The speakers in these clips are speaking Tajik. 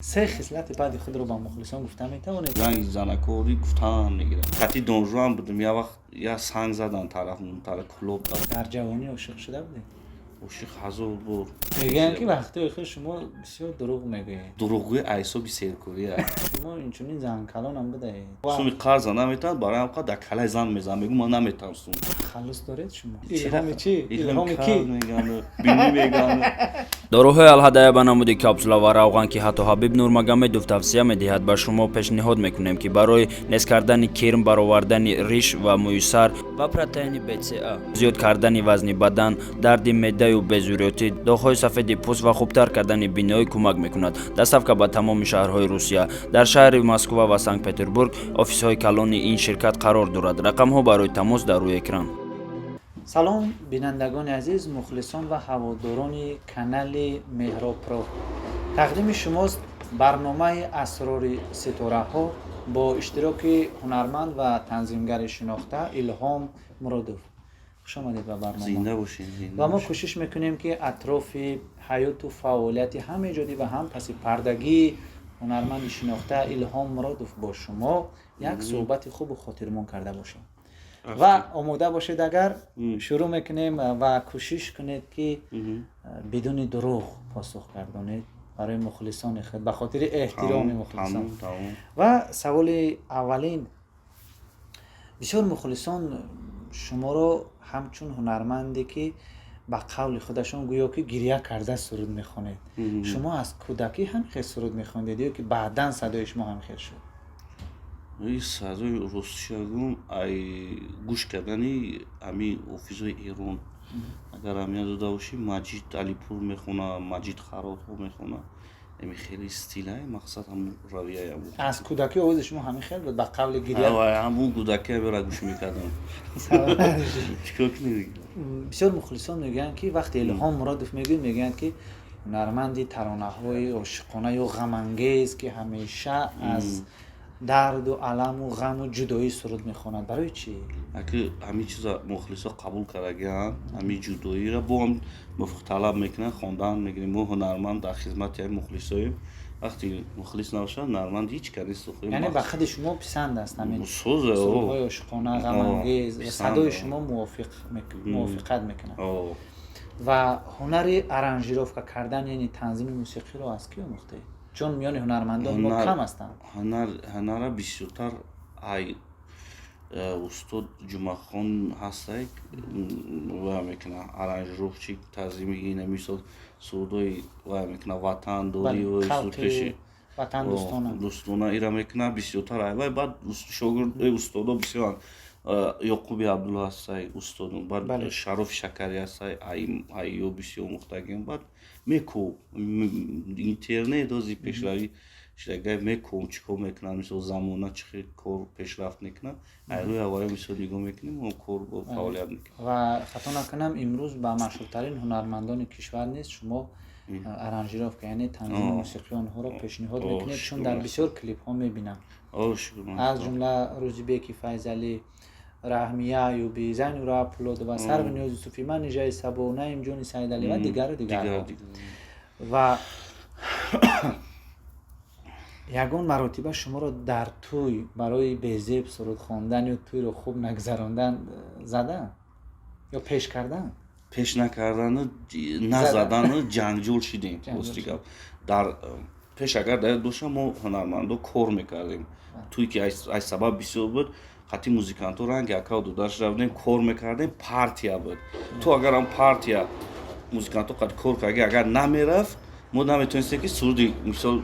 سه خصلت بعد خود رو با مخلصان گفتم میتوانید؟ زنگ زنکوری گفتن میگیرم. خطی دانجوان بودم یه وقت یه سنگ زدن طرفمون کلوب داد. در جوانی عاشق شده بودید؟ عاشق هزار بار. میگن که وقتی خود شما بسیار دروغ میگویید. دروغگوی عیسی بی‌سرکویی. شما اینچنین زن کلان هم بدهید. سومی قرض نمیتونم برای هم در کلای زن میزنم میگم من نمیتونم سوم. خلاص دارید شما. الهام چی؟ الهام کی؟ میگم بینی میگم. داروهای الهدایه به نمود کپسولا و روغن که حتی حبیب نورمگامدوف توصیه می‌دهد به شما پیشنهاد میکنیم که برای نصف کردن کرم، برآوردن ریش و مویسر و پروتئین BCA، زیاد کردن وزن بدن، درد معده و به‌ضروری داغ‌های سفید پوست و خوبتر کردن بینایی کمک میکند. دستافک به تمام شهرهای روسیه. در شهر مسکو و سنت پترزبورگ آفیس‌های کلان این شرکت قرار دارد. رقم‌ها برای تماس در روی اکران. سلام بینندگان عزیز، مخلصان و هواداران کانال مهراب پرو. تقدیم شماست برنامه اسرار ستاره ها با اشتراک هنرمند و تنظیمگر شناخته الهام مرادوف. خوش آمدید به برنامه. زنده باشین. و ما کوشش میکنیم که اطراف حیات و فعالیت هم ایجادی و هم پس پردگی هنرمند شناخته الهام مرادوف با شما یک صحبت خوب و خاطرمون کرده باشیم. و آماده باشید اگر شروع میکنیم و کوشش کنید که بدون دروغ پاسخ گردانید برای مخلصان خود به خاطر احترام مخلصان. و سوال اولین، بسیار مخلصان شما رو همچون هنرمندی که به قول خودشون گویا که گریه کرده سرود میخونید. شما از کودکی هم خیلی سرود میخوندید یا که بعداً صدای شما هم خیلی شد؟ این صدای روسیاگون ای گوش کردنی امی اوفیزوی ایران اگر همی داده باشی مجید علیپور میخونه، مجید خرابو میخونه. امی خیلی استیلای مقصد هم رویه هم بود. از کودکی آواز شما همین خیلی بود به قول گریه؟ همون کودکی برای گوش میکردم. چیکار کنی؟ بسیار مخلصان میگن که وقتی الهام مرادوف میگن که هنرمندی ترانه های عاشقانه و غم انگیز که همیشه از درد و الم و غم و جدایی سرود میخواند. برای چی؟ اگه همین چیزا مخلصا قبول کردن همین جدایی را با هم مفق طلب میکنن خواندن میگیریم. ما هنرمند در خدمت مخلصایم. وقتی مخلص نباشه هنرمند هیچ کاری نیست. یعنی به خود شما پسند است همین سرودهای عاشقانه غم انگیز، صدای شما موافقت میکنه. و هنر ارانژیروفکا کردن یعنی تنظیم موسیقی رو از کی آموخته؟ چون میان هنرمندان ما کم هستند. هنر بسیارتر ای استاد جمعخان هستای و میکنه ارانژیروفچی تنظیم اینه مثل سرودای و میکنه وطن دوری و سرکشی وطن دوستانه ایرا میکنه بسیارتر ای و بعد شاگرد استادا بسیار یعقوب عبدالله هستای استاد، بعد شرف شکری هستای ایو بسیار مختگیم. بعد میکو اینترنت دوزی پیشروی شده میکو چیکار میکنن مثل زمانه چه کار پیشرفت میکنن روی هوای مثل نگاه میکنیم و کار با فعالیت میکنیم. و خطا نکنم امروز با مشهورترین هنرمندان کشور نیست شما ارانژیروفکا یعنی تنظیم موسیقی آنها را پیشنهاد میکنید؟ چون در بسیار کلیپ ها میبینم از جمله روزبیک فیضعلی، رحمیه ایوبی، زینور اپلود و سرو نیازی صوفی، من نژاد سبو، نعیم جون سیدعلی و دیگر. و یگان مراتبه شما رو در توی برای بیزیب سرود خواندن یا توی رو خوب نگذراندن زدن یا پیش کردن؟ پیش نکردن نزدن جنگجول شدیم. در پیش اگر در دوشم ما هنرمندو کار میکردیم توی که ای سبب بسیار بود. خطی موزیکانتو رنگ اکا دوداش رفتیم کار میکردیم پارتیا بود. تو اگر هم پارتیا موزیکانتو قد کار کردی اگر نمیرفت ما نمیتونستیم که سرودی مثال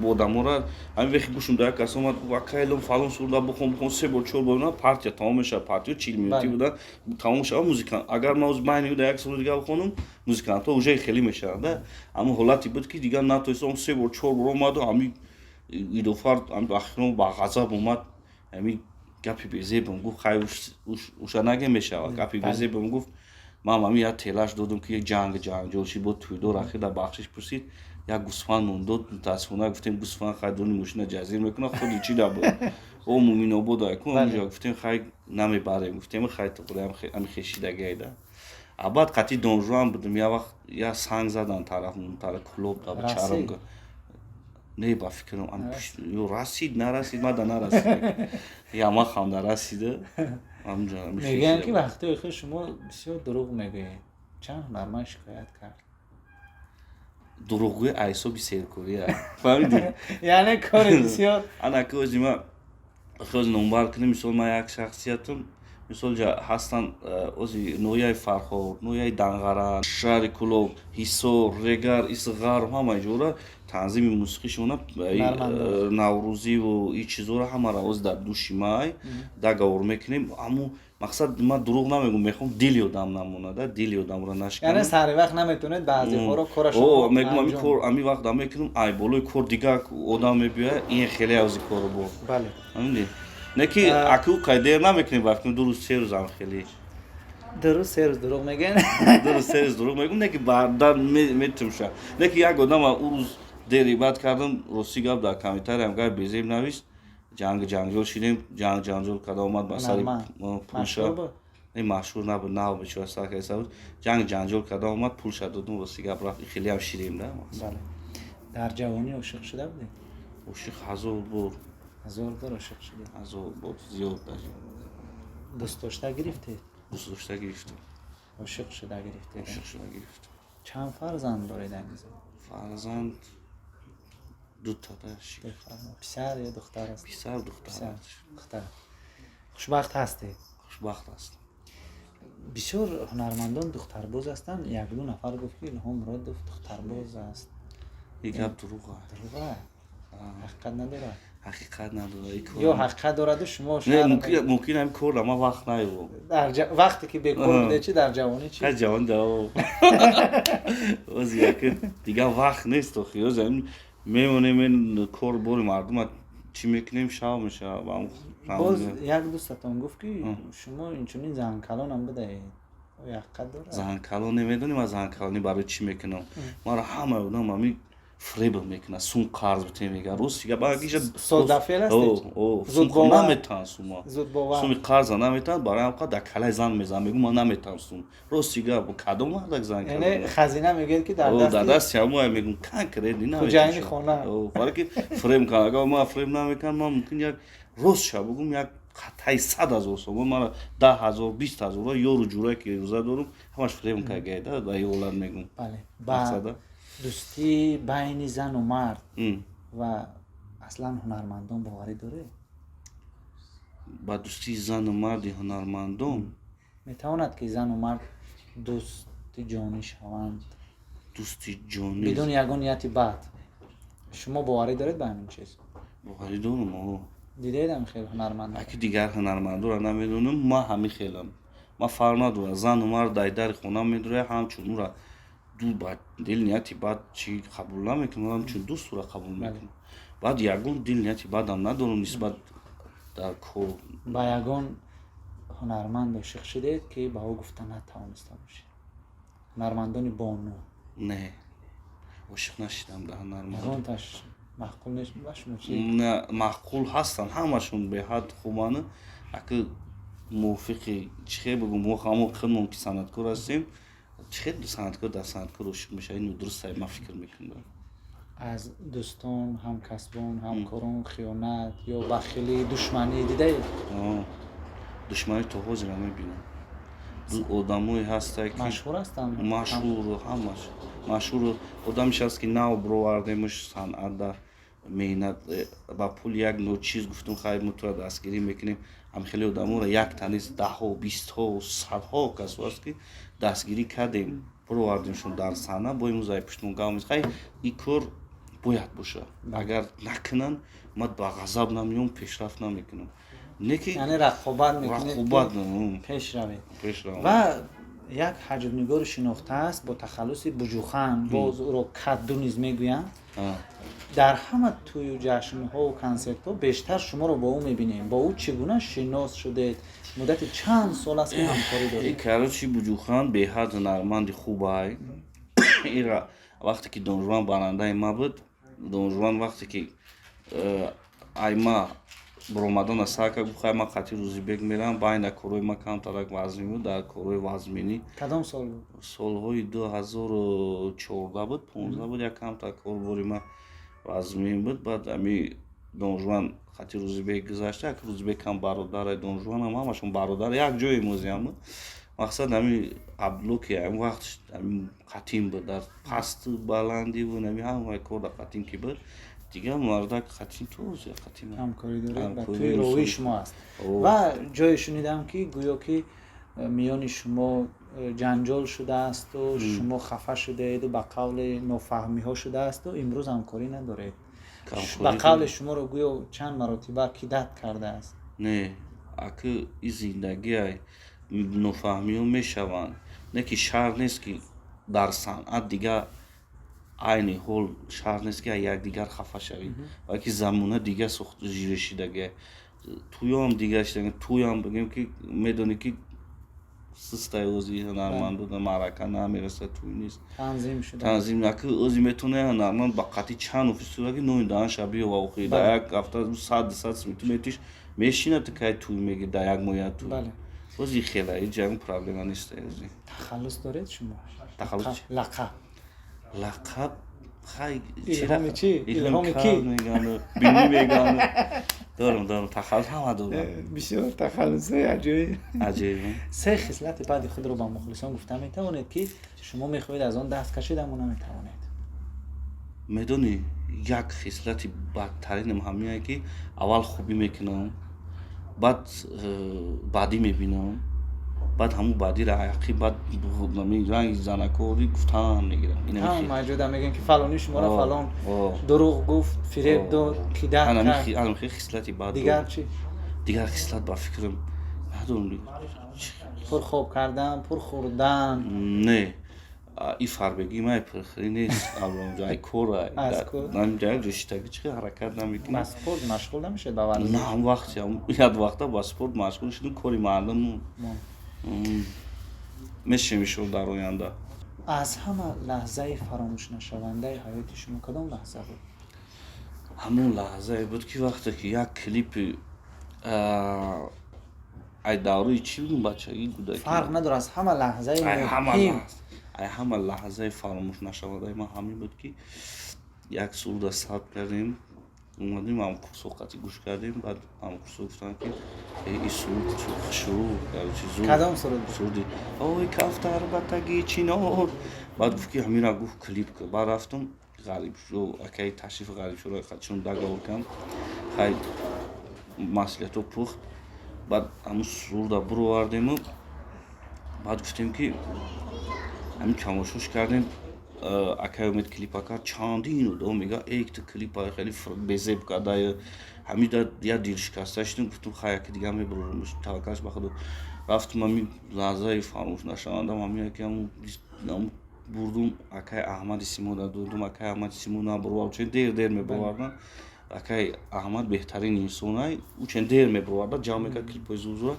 بودم را همین وقتی گوشم در کس اومد و کایلم فلان سرودا بخون 3 بار 4 بار نه پارتیا تمام میشه. پارتیو 40 مینوتی بود تمام میشه. موزیکانت اگر ما از بین یک سرود دیگه بخونم موزیکانتو اوجه خیلی میشه. اما حالتی بود که دیگه نتونستم 3 بار 4 بار اومد و همین ایدوفر هم اخیرا با غضب اومد همین گپی بیزیبم گفت خیلی اوشا نگه میشه. گپی بیزیبم گفت من همین یه تلاش دادم که یک جنگجول شی بود توی دور اخیر در بخشش پرسید یک گوسفند موندد متاسفانه گفتیم گوسفند خیلی ماشین جزیر میکنه خودی چی نبود او مومینو بود اکو اونجا گفتیم خیلی نمیبره گفتیم خیلی تو هم خشیدگی ایده. بعد قطعی دانجوان بودم یه وقت یه سنگ زدن طرفمون کلوب داد چرم не ба фикрам ё расид нарасид мада нарасид яма хамда расида ҳамҷа мегӯянд ки вақтҳои худ шумо бисёр дурӯғ мегӯед. Чанд ҳунарманд шикоят кард? дурӯғгӯи айсоби серкурия фаҳмидӣ яъне кори бисёр ана ки ози ма хоз номбар кунем мисол ма як шахсиятам мисол ҷа ҳастан ози ноҳияи фарҳод ноҳияи данғара шаҳри кӯлоб ҳисор регар исғар ҳамаи ҷора танзими мусиқишона наврӯзиву и чизора ҳамара оз дар души май даговор мекунем аммо мақсад ман дурӯғ намегӯм мехоҳам дили одам намонада дили одамро нашканам яъне сари вақт наметавонед баъзеҳоро корашо мегӯм ами кор ами вақт дам мекунам ай болои кор дигар одам мебиёяд ин хеле ози кору бо бале ҳамиди не ки аку қайдер намекунем вақтум ду рӯз се рӯзам хеле ду рӯз се рӯз дурӯғ мегӯед ду рӯз се рӯз дурӯғ мегӯм не ки бардан метавонам ша не ки як одама ӯ рӯз дери баъд кардам рости гап дар комментариям гап безем навист ҷанҷол шидем ҷанҷол када омад ба сари пулша не маъшҳур набуд нав бечора саркайса буд ҷанҷол када омад пулша додум рости гап рафт хелеам шидем да бале дар ҷавонӣ ошиқ шуда будед ошиқ 1000 бор 1000 бор ошиқ шудед 1000 бор зиёд дӯстдошта гирифтед дӯстдошта гирифтем ошиқ шуда гирифтед ошиқ шуда гирифтем чанд фарзанд доред ангиза фарзанд дутада писар ё духтар аст писар духтар духтар хушбахт ҳастед хушбахт ҳастам бисёр ҳунармандон духтарбоз ҳастанд як-ду нафар гуфт ки Илҳом Муродов духтарбоз аст ин гап дурӯғ аст дурӯғ ҳақиқат надорад ҳақиқат надорад ё ҳақиқат дораду шумо мумкин ами корда ман вақт наёбам вақте ки бекор будед чи дар ҷавонӣ чи ҷавон ози яке дигар вақт нест охи ози мемонем ин кор бори мардума чӣ мекунем шав мешавад боз як дӯстатон гуфт ки шумо инчунин занкалонам бидаед ҳақиқат дорад занкалон намедонем аз занкалонӣ барои чӣ мекунам маро ҳамаи одам ами фребл мекунад сум қарз бите мегӯяд рости гап агиша содафел ҳастед наметавам суми қарза наметавам барои ҳам дар калаи зан мезанам мегӯм ман наметавам сум рости гап кадом мардак занкалон яъне хазина мегӯяд ки дар дасти ҳамоя мегӯм кан креди хуҷайни хона барои ки фреб мекунам агар ман фреб намекунам ман мумкин як рост ша бигӯм як қатъи 100 000 сомон мара 10 000 20 000 ёру ҷурае ки рӯза дорум ҳамаш фреб мекагайда ба ёлад мегӯм бале дӯстӣ байни зану мард ва аслан ҳунармандон боварӣ доред ба дӯстии зану марди ҳунармандон метавонад ки зану мард дӯсти ҷонӣ шаванд дӯсти ҷонӣ бидуни ягон нияти бад шумо боварӣ доред ба ҳамин чиз боварӣ дорам дидед ҳами хел ҳунарманд аки дигар ҳунармандора намедонам ман ҳами хелам ман фарқ надорад зану мард дар дари хона медурад ҳамчунура ду ба дил нияти бад чӣ қабул намекунам ҳамчун дӯстура қабул мекунам баъд ягон дил нияти бадам надорам нисбат дар кор ба ягон ҳунарманд ошиқ шудед ки ба ӯ гуфта натавониста бошед ҳунармандони бону не ошиқ нашидам дар ҳунарманд ягонташ маъқул нест ба шумо чи не маъқул ҳастанд ҳамашон беҳад хубанд аки мувофиқи чӣ хел бигӯм мо ҳамо худмон ки санъаткор ҳастем чӣ хел санъаткор дар санъаткор ошиқ мешавад ин дуруст ман фикр мекунам аз дӯстон ҳамкасбон ҳамкорон хиёнат ё бахилӣ душманӣ дидаед душманӣ то ҳозира мебинам одамое ҳастанд ки машҳур ҳастанд машҳуру ҳамаш машҳуру одамеш ҳаст ки нав бировардемуш санъат дар меҳнат ба пули як ночиз гуфтум хай мо тура дастгирӣ мекунем ҳамхеле одаморо як танис даҳҳо бистҳо садҳо касо ҳаст ки дастгирӣ кардем бировардемшон дар саҳна бо имрӯзаи пуштмон гап мез хай ин кор бояд боша агар накунанд ман ба ғазаб намеём пешрафт намекунам яъне рақобат мекунед пеш равед ва як ҳаҷвнигори шинохтааст бо тахаллуси буҷухан боз ӯро кадду низ мегӯянд дар ҳама тӯю ҷашнҳову консертҳо бештар шуморо бо ӯ мебинем бо ӯ чӣ гуна шинос шудед муддати чанд сол аст ки ҳамкорӣ доред карочи буҷухан беҳад ҳунарманди хубай ира вақте ки донжуван барандаи ма буд донжуван вақте ки айма биромадана сарка гуфт хай ман қатъи рӯзибек мерам байна корҳои ма камтарак вазмин буд дар корҳои вазминӣ кадом сол буд солҳои 2014 буд 15 буд як камтар корбори ма вазмин буд баъд ами донжуан хати рӯзибек гузашта як рӯзибекам бародарай донжуанам ҳамашон бародар якҷои музиам мақсад ами аблоки ами вақт ами қатим буд дар пасту баланди буд ами ҳамаи кор дар қатим ки буд дигар мардак қатим тозе қатим ҳамкорӣ доред ва тӯи роҳи шумо аст ва ҷое шунидам ки гӯё ки миёни шумо ҷанҷол шудаасту шумо хафа шудаеду ба қавли нофаҳмиҳо шудаасту имрӯз ҳамкорӣ надоред ба қавли шуморо гӯё чанд маротиба кидат кардааст не аки и зиндагиай нофаҳмиҳо мешаванд не ки шарт нест ки дар санъат дигар айни ҳол шарт нест ки якдигар хафа шавед балки замона дигар живешидаги туём дигар шидаги туям бигем ки медонӣ ки систаи ози ҳунарманду маърака намераса туй нест танзим аки ози метавонад ҳунарманд ба қатъи чанд офисураги ноидаан шабиҳ ва охир дар як ҳафта 100 метиш мешинад кай туй меги дар як моҳ як туй ози хела ҷанг проблема нест ози тахаллус доред шумо тахаллус лақаб лақаб хай илҳоми чи илҳоми ки бини мегам дорам тахаллус ҳама дорам бисёр тахаллусҳои аҷиб се хислати баъди худро ба мухлисон гуфта метавонед ки шумо мехоҳед аз он даст кашид аммо наметавонед медонӣ як хислати бадтаринам ҳамине ки аввал хубӣ мекунам баъд баъдӣ мебинам баъд ҳамун баъдиро аяқӣ баъд ранги занакорӣ гуфтан мегирам маҷуда мегӯем ки фалони шуморо фалон дурӯғ гуфт фиреб дод кидат анам хислати бад дигар чи дигар хислат ба фикрам надорам пурхоб кардан пурхӯрдан не и фарбеги май пурхӯрӣ нест ай кора намҷа ҷӯшитаги чӣ ҳаракат намекунам ба спорт машғул намешед ба варзиш на ҳам вақти як вақта ба спорт машғул шудем кори мардам мешавем шуд дар оянда аз ҳама лаҳзаи фаромӯшнашавандаи ҳаёти шумо кадом лаҳза буд ҳамун лаҳзае буд ки вақте ки як клипи ай давраи чӣ будем бачагӣ кӯдакӣ фарқ надорад аз ҳама лаҳзаи муҳим ҳама лаҳзаи фаромӯшнашавандаи ман ҳамин буд ки як сурда сабт кардем омадем ҳамкурсоқати гӯш кардем баъд ҳамкурсо гуфтанд ки и суруд хушрӯ кадом суруд суруди ой кафтар батаги чинор баъд гуфт ки ҳаминро гуфт клип кӯ баъд рафтам ғарибшӯ акаи ташрифи ғарибшӯро хатчун даговкам хай маслиҳато пухт баъд ҳамун сурда буровардему баъд гуфтем ки ҳамин тамошош кардем акай омед клипа кард чандину до мега ту клипа хеле безеб карда ҳамида я дилшикаста шудем гуфтам хай яки дигар мебурам таваккалш ба худо рафтам ҳамин лаҳзаи фаромӯшнашаванда ҳамин ки ҳамун бурдум акай аҳмади симона додум акай аҳмади симона буровард чун дер мебуровардан акай аҳмад беҳтарин инсонай ӯ чун дер мебуроварда ҷамъ мекард клипои зурзура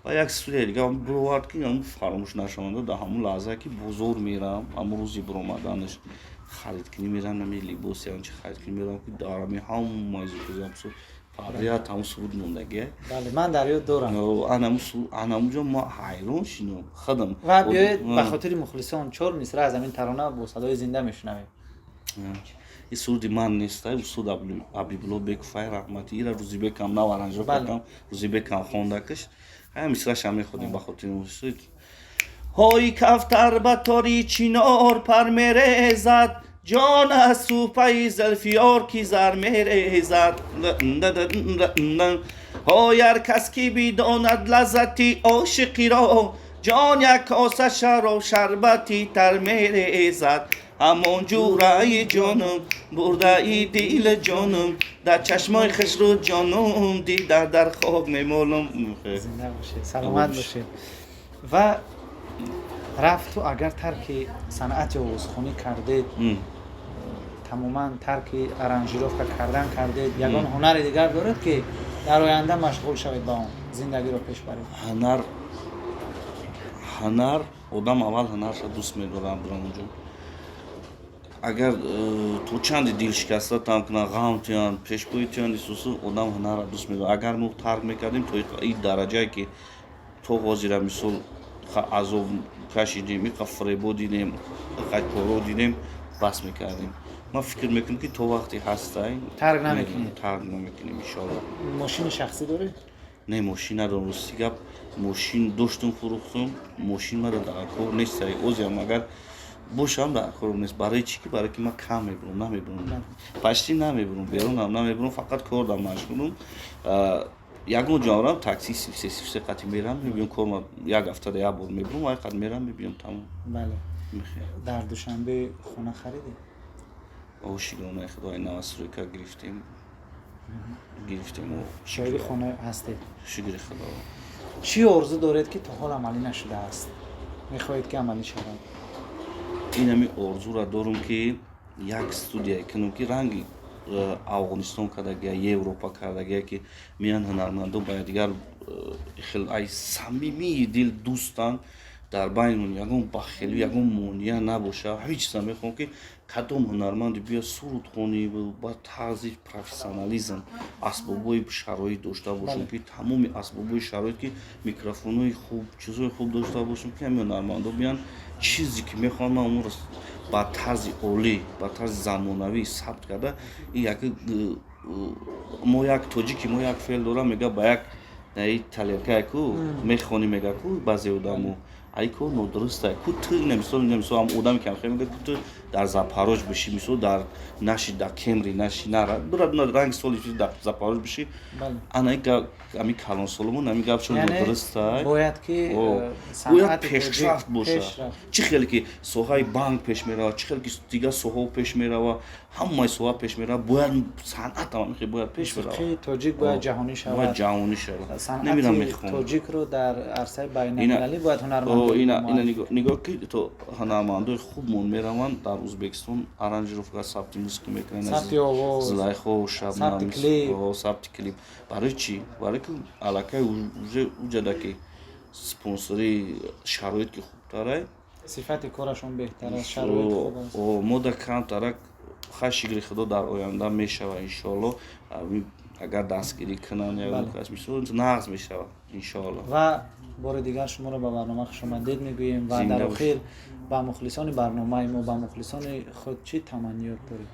ва як студияи дига буровард ки ҳамун фаромӯшнашаванда дар ҳамун лаҳзае ки бозор мерам ҳамун рӯзи буромаданаш харидкунӣ мерам нами либоси анчи харидкунӣ мерам ки дарами ҳамаи зукузамсо фаррият ҳамун суруд мондагия бале ман дар ёд дорам анамуҷо ма ҳайрон шидам хадам ва биёед ба хотири мухлисон 4 мисра аз ҳамин тарона бо садои зинда мешунавем и суруди ман нестай устод абибулло бекуфай раҳматӣ ира рӯзибекам нав аранҷо кардам рӯзибекам хондакаш ҳай мисрашам меходем ба хотири мухлисон ҳои кафтар ба тори чинор пар мерезад ҷон аз сӯпаи зулфиёр ки зар мерезад ҳой ҳар кас ки бидонад лаззати ошиқиро ҷон як коса шароб шарбати тар мерезад ҳамон ҷураи ҷонум бурдаи дил ҷонум дар чашмои хишрӯ ҷонум дида дар хоб мемолум зинда бошед саломат бошед ва рафту агар тарки санъати овозхонӣ кардед тамоман тарки аранжировка кардан кардед ягон ҳунари дигар доред ки дар оянда машғул шавед ба он зиндагиро пеш баред ҳунар одам аввал ҳунарша дӯст медорад бурамуҷон агар то чанди дилшикастатам кунад ғамтиён пешгӯитиён исусу одам ҳунарра дӯст медорад агар мо тарк мекардем то ин дараҷае ки то ҳозира мисол азоб кашидем иқа фребо дидем иқа коро дидем бас мекардем ما فکر میکنم که تو وقتی هستی ترک نمیکنی؟ ترک نمیکنیم انشالله. ماشین شخصی داری؟ نه ماشین ندارم راستی گپ ماشین داشتم فروختم ماشین مرا در کار نیست اوزیم اگر باشم در کار نیست برای چی که برای که من کم میبرم نمیبرم پشتی نمیبرم بیرون هم نمیبرم فقط کار دارم مشغولم یگون جاورم تاکسی سه قطعی میرم میبینم کار ما یک هفته یک بار میبرم و یک قطع میرم میبینم تمام. بله. میخیر در دوشنبه خونه خریدی؟ شکرانه خدای نوسری که گرفتیم و شاید خونه هستی. شکر خدا. چی آرزو دارید که تا حال عملی نشده است؟ میخواهید که عملی شود؟ این همی آرزو را دارم که یک استودیا کنم که رنگی افغانستان کردگی یا اروپا کردگی که میان هنرمندان باید دیگر خیلی صمیمی دل دوستان در بین یگون بخیلی یگون مونیا نباشه هیچ چیز میخوام که کدام هنرمند بیا سرود خونی با طرز پروفسیونالیسم اسبابای شرایط داشته باشم که تمام اسبابای شرایط که میکروفونای خوب چیزای خوب داشته باشم که همین هنرمندا بیان چیزی که میخوام اون رو با طرز عالی با طرز زمانوی ثبت کرده یک ما یک توجیکی ما یک فعل دارم میگه با یک نه تلقی کو میخونی میگه کو بعضی آدمو ایکو نودرسته کو تو نمیسول هم آدمی که خیلی میگه تو در زاپاروژ بشی میسو در نشی در کمری نشی نه برات رنگ سولی در زاپاروژ بشی انا امی کالون سولمون نمیگه چون نودرسته باید که باید پیشرفت باشه چه خیلی که سوهای بانک پیش میره چه خیلی که دیگه سوها پیش میره و همه سوها پیش میره باید صنعت هم خیلی باید پیش بره موسیقی تاجیک باید جهانی شود باید جهانی شود صنعت تاجیک رو در عرصه بین‌المللی باید هنرمندان اینا نگاه که تو هنرمندای خوب مون میروند در ازبکستان آرانجировка ثبت موسیقی میکنن ثبت آواز زلیخا و شبنم ثبت کلیپ برای چی برای که علاقه وجوده که سپانسری شرایط که خوب تره صفت کارشون بهتر است شرایط خوب است مدت کم ترک خشیگری خدا در آینده میشود انشالله اگر دستگیری کنن یا کس میشه نقض میشه انشالله و بار دیگر شما رو به برنامه خوش آمدید میگوییم و در آخر با مخلصان برنامه ما با مخلصان خود چی تمنیات دارید؟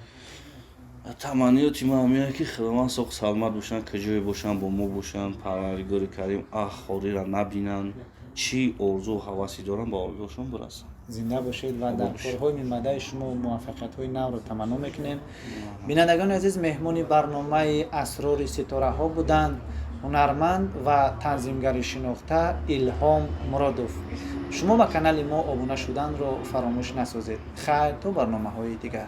تمنیاتی ما همیه که خداوند سوق سلامت باشن کجای باشن با ما باشن پروردگار کریم خواری را نبینن چی آرزو و هوسی دارن با آرزوشون برسن زنده باشید و در کارهای میمده شما موفقیت‌های نو رو تمنا میکنیم. بینندگان عزیز مهمون برنامه اسرار ستاره ها بودند هنرمند و تنظیمگر شناخته الهام مرادوف. شما به کانال ما ابونه شدن رو فراموش نسازید. خیر تا برنامه‌های دیگر.